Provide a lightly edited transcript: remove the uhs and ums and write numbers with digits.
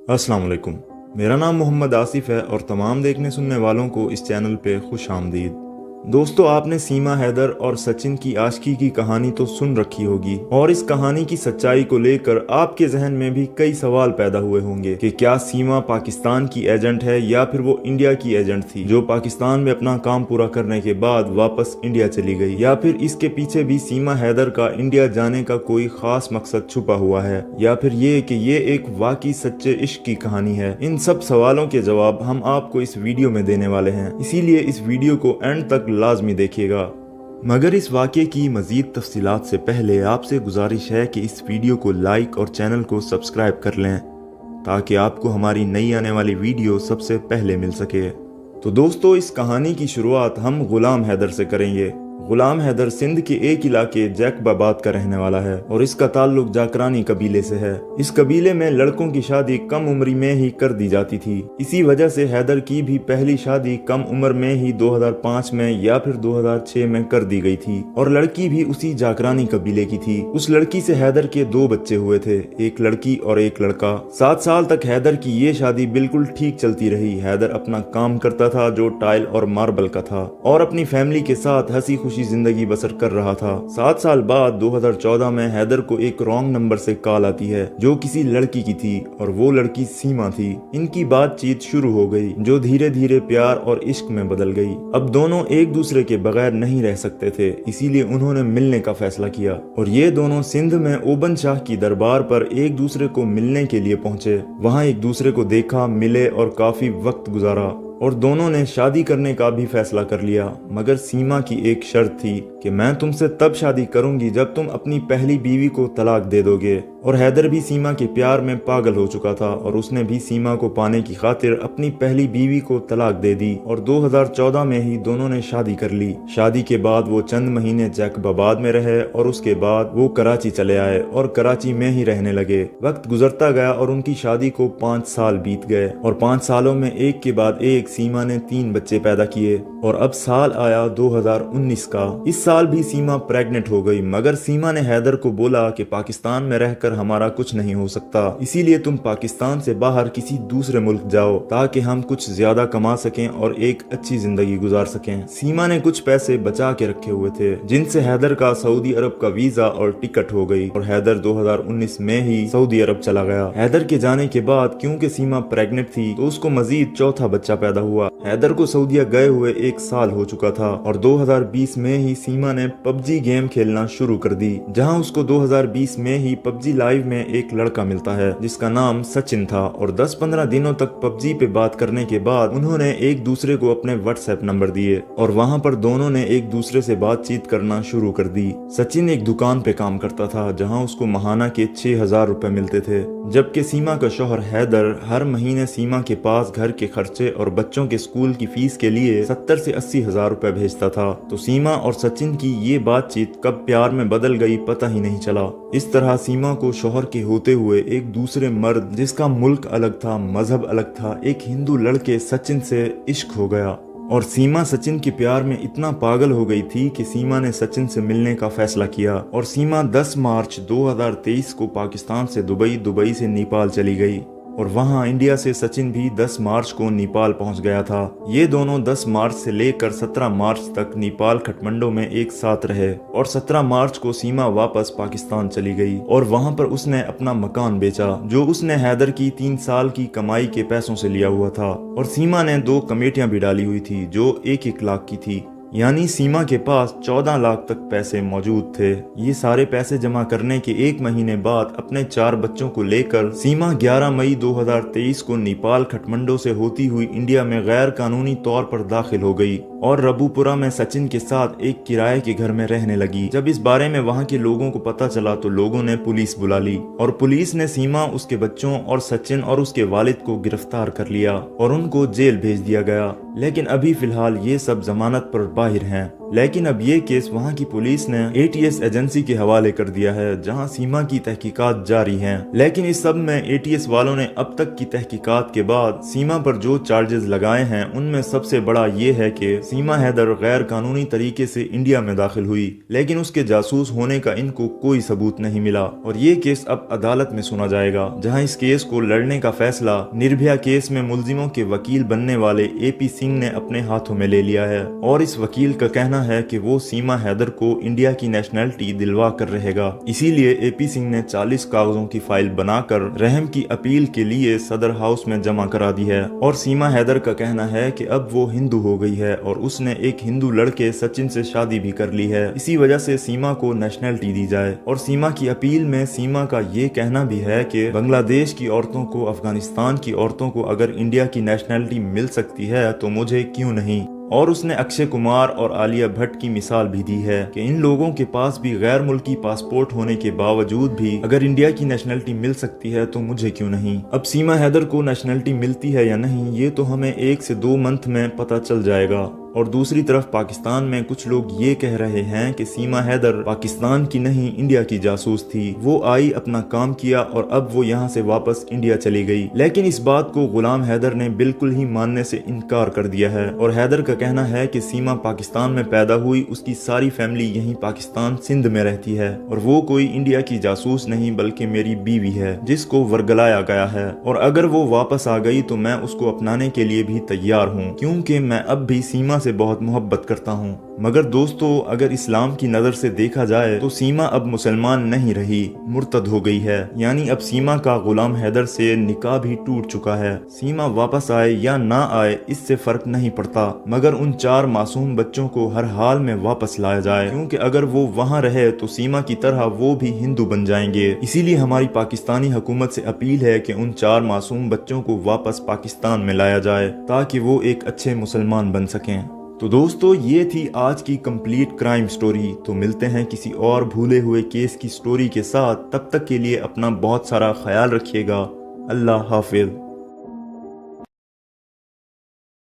अस्सलाम वालेकुम। मेरा नाम मोहम्मद आसिफ है और तमाम देखने सुनने वालों को इस चैनल पे खुश आमदीद। दोस्तों, आपने सीमा हैदर और सचिन की आशिकी की कहानी तो सुन रखी होगी और इस कहानी की सच्चाई को लेकर आपके जहन में भी कई सवाल पैदा हुए होंगे कि क्या सीमा पाकिस्तान की एजेंट है या फिर वो इंडिया की एजेंट थी जो पाकिस्तान में अपना काम पूरा करने के बाद वापस इंडिया चली गई, या फिर इसके पीछे भी सीमा हैदर का इंडिया जाने का कोई खास मकसद छुपा हुआ है, या फिर ये कि ये एक वाकई सच्चे इश्क की कहानी है। इन सब सवालों के जवाब हम आपको इस वीडियो में देने वाले हैं, इसीलिए इस वीडियो को एंड तक लाजमी देखिएगा। मगर इस वाक़े की मज़ीद तफसीलात से पहले आपसे गुजारिश है कि इस वीडियो को लाइक और चैनल को सब्सक्राइब कर लें ताकि आपको हमारी नई आने वाली वीडियो सबसे पहले मिल सके। तो दोस्तों, इस कहानी की शुरुआत हम गुलाम हैदर से करेंगे। गुलाम हैदर सिंध के एक इलाके जैकबाबाद का रहने वाला है और इसका ताल्लुक जाकरानी कबीले से है। इस कबीले में लड़कों की शादी कम उम्र में ही कर दी जाती थी। इसी वजह से हैदर की भी पहली शादी कम उम्र में ही 2005 में या फिर 2006 में कर दी गई थी और लड़की भी उसी जाकरानी कबीले की थी। उस लड़की से हैदर के 2 बच्चे हुए थे, एक लड़की और एक लड़का। 7 साल तक हैदर की ये शादी बिल्कुल ठीक चलती रही। हैदर अपना काम करता था जो टाइल और मार्बल का था और अपनी फैमिली के साथ हंसी खुशी जिंदगी बसर कर रहा था। 7 साल बाद 2014 में हैदर को एक रॉन्ग नंबर से कॉल आती है जो किसी लड़की की थी और वो लड़की सीमा थी। इनकी बातचीत शुरू हो गई जो धीरे धीरे प्यार और इश्क में बदल गई। अब दोनों एक दूसरे के बगैर नहीं रह सकते थे, इसीलिए उन्होंने मिलने का फैसला किया और ये दोनों सिंध में ओबन शाह की दरबार पर एक दूसरे को मिलने के लिए पहुंचे। वहां एक दूसरे को देखा, मिले और काफी वक्त गुजारा और दोनों ने शादी करने का भी फैसला कर लिया। मगर सीमा की एक शर्त थी कि मैं तुमसे तब शादी करूंगी जब तुम अपनी पहली बीवी को तलाक दे दोगे। और हैदर भी सीमा के प्यार में पागल हो चुका था और उसने भी सीमा को पाने की खातिर अपनी पहली बीवी को तलाक दे दी और 2014 में ही दोनों ने शादी कर ली। शादी के बाद वो चंद महीने जैकबाबाद में रहे और उसके बाद वो कराची चले आए और कराची में ही रहने लगे। वक्त गुजरता गया और उनकी शादी को 5 साल बीत गए और 5 सालों में एक के बाद एक सीमा ने 3 बच्चे पैदा किए और अब साल आया 2019 का। इस साल भी सीमा प्रेग्नेंट हो गई, मगर सीमा ने हैदर को बोला कि पाकिस्तान में रहकर हमारा कुछ नहीं हो सकता, इसीलिए तुम पाकिस्तान से बाहर किसी दूसरे मुल्क जाओ ताकि हम कुछ ज्यादा कमा सकें और एक अच्छी जिंदगी गुजार सकें। सीमा ने कुछ पैसे बचा के रखे हुए थे जिनसे हैदर का सऊदी अरब का वीजा और टिकट हो गई और हैदर 2019 में ही सऊदी अरब चला गया। हैदर के जाने के बाद क्योंकि सीमा प्रेग्नेंट थी तो उसको मजीद चौथा बच्चा पैदा हुआ। हैदर को सऊदीया गए हुए 1 साल हो चुका था और 2020 में ही सीमा ने पबजी गेम खेलना शुरू कर दी, जहां उसको 2020 में ही पबजी लाइव में एक लड़का मिलता है जिसका नाम सचिन था और 10-15 दिनों तक पबजी पे बात करने के बाद उन्होंने एक दूसरे को अपने व्हाट्सएप नंबर दिए और वहां पर दोनों ने एक दूसरे से बातचीत करना शुरू कर दी। सचिन एक दुकान पे काम करता था जहां उसको माहाना के 6,000 रुपए मिलते थे, जबकि सीमा का शौहर हैदर हर महीने सीमा के पास घर के खर्चे और बच्चों के स्कूल की फीस के लिए 70 से 80 हजार रुपए भेजता था। तो सीमा और सचिन की ये बातचीत कब प्यार में बदल गई पता ही नहीं चला। इस तरह सीमा को शौहर के होते हुए एक दूसरे मर्द जिसका मुल्क अलग था, मजहब अलग था, एक हिंदू लड़के सचिन से इश्क हो गया और सीमा सचिन के प्यार में इतना पागल हो गई थी कि सीमा ने सचिन से मिलने का फैसला किया और सीमा 10 मार्च 2023 को पाकिस्तान से दुबई से नेपाल चली गई और वहां इंडिया से सचिन भी 10 मार्च को नेपाल पहुंच गया था। ये दोनों 10 मार्च से लेकर 17 मार्च तक नेपाल काठमांडू में एक साथ रहे और 17 मार्च को सीमा वापस पाकिस्तान चली गई और वहां पर उसने अपना मकान बेचा जो उसने हैदर की 3 साल की कमाई के पैसों से लिया हुआ था। और सीमा ने 2 कमेटियां भी डाली हुई थी जो 1-1 लाख की थी, यानी सीमा के पास 14 लाख तक पैसे मौजूद थे। ये सारे पैसे जमा करने के 1 महीने बाद अपने 4 बच्चों को लेकर सीमा 11 मई 2023 को नेपाल काठमांडू से होती हुई इंडिया में गैर कानूनी तौर पर दाखिल हो गई और रबुपुरा में सचिन के साथ एक किराए के घर में रहने लगी। जब इस बारे में वहां के लोगों को पता चला तो लोगों ने पुलिस बुला ली और पुलिस ने सीमा, उसके बच्चों और सचिन और उसके वालिद को गिरफ्तार कर लिया और उनको जेल भेज दिया गया। लेकिन अभी फिलहाल ये सब जमानत पर बाहर हैं। लेकिन अब ये केस वहाँ की पुलिस ने ATS एजेंसी के हवाले कर दिया है जहाँ सीमा की तहकीकात जारी हैं। लेकिन इस सब में ATS वालों ने अब तक की तहकीकात के बाद सीमा पर जो चार्जेस लगाए हैं उनमें सबसे बड़ा ये है कि सीमा हैदर गैर कानूनी तरीके से इंडिया में दाखिल हुई, लेकिन उसके जासूस होने का इनको कोई सबूत नहीं मिला और ये केस अब अदालत में सुना जाएगा, जहां इस केस को लड़ने का फैसला निर्भया केस में मुलजिमों के वकील बनने वाले AP सिंह ने अपने हाथों में ले लिया है। और इस वकील का कहना है कि वो सीमा हैदर को इंडिया की नेशनैलिटी दिलवा कर रहेगा। इसीलिए AP सिंह ने 40 कागजों की फाइल बनाकर रहम की अपील के लिए सदर हाउस में जमा करा दी है। और सीमा हैदर का कहना है कि अब वो हिंदू हो गई है और उसने एक हिंदू लड़के सचिन से शादी भी कर ली है, इसी वजह से सीमा को नेशनैलिटी दी जाए। और सीमा की अपील में सीमा का ये कहना भी है कि बांग्लादेश की औरतों को, अफगानिस्तान की औरतों को अगर इंडिया की नेशनैलिटी मिल सकती है तो मुझे क्यों नहीं। और उसने अक्षय कुमार और आलिया भट्ट की मिसाल भी दी है कि इन लोगों के पास भी गैर मुल्की पासपोर्ट होने के बावजूद भी अगर इंडिया की नेशनैलिटी मिल सकती है तो मुझे क्यों नहीं। अब सीमा हैदर को नेशनैलिटी मिलती है या नहीं ये तो हमें 1 से 2 मंथ में पता चल जाएगा। और दूसरी तरफ पाकिस्तान में कुछ लोग ये कह रहे हैं कि सीमा हैदर पाकिस्तान की नहीं इंडिया की जासूस थी, वो आई, अपना काम किया और अब वो यहाँ से वापस इंडिया चली गई। लेकिन इस बात को गुलाम हैदर ने बिल्कुल ही मानने से इनकार कर दिया है और हैदर का कहना है कि सीमा पाकिस्तान में पैदा हुई, उसकी सारी फैमिली यहीं पाकिस्तान सिंध में रहती है और वो कोई इंडिया की जासूस नहीं बल्कि मेरी बीवी है जिसको वर्गलाया गया है। और अगर वो वापस आ गई तो मैं उसको अपनाने के लिए भी तैयार हूँ, क्योंकि मैं अब भी सीमा से बहुत मोहब्बत करता हूँ। मगर दोस्तों, अगर इस्लाम की नज़र से देखा जाए तो सीमा अब मुसलमान नहीं रही, मुर्तद हो गई है। यानी अब सीमा का गुलाम हैदर से निकाह भी टूट चुका है। सीमा वापस आए या ना आए इससे फर्क नहीं पड़ता, मगर उन 4 मासूम बच्चों को हर हाल में वापस लाया जाए, क्योंकि अगर वो वहाँ रहे तो सीमा की तरह वो भी हिंदू बन जाएंगे। इसीलिए हमारी पाकिस्तानी हुकूमत से अपील है कि उन 4 मासूम बच्चों को वापस पाकिस्तान में लाया जाए ताकि वो एक अच्छे मुसलमान बन सकें। तो दोस्तों, ये थी आज की कंप्लीट क्राइम स्टोरी। तो मिलते हैं किसी और भूले हुए केस की स्टोरी के साथ। तब तक के लिए अपना बहुत सारा ख्याल रखिएगा। अल्लाह हाफिज।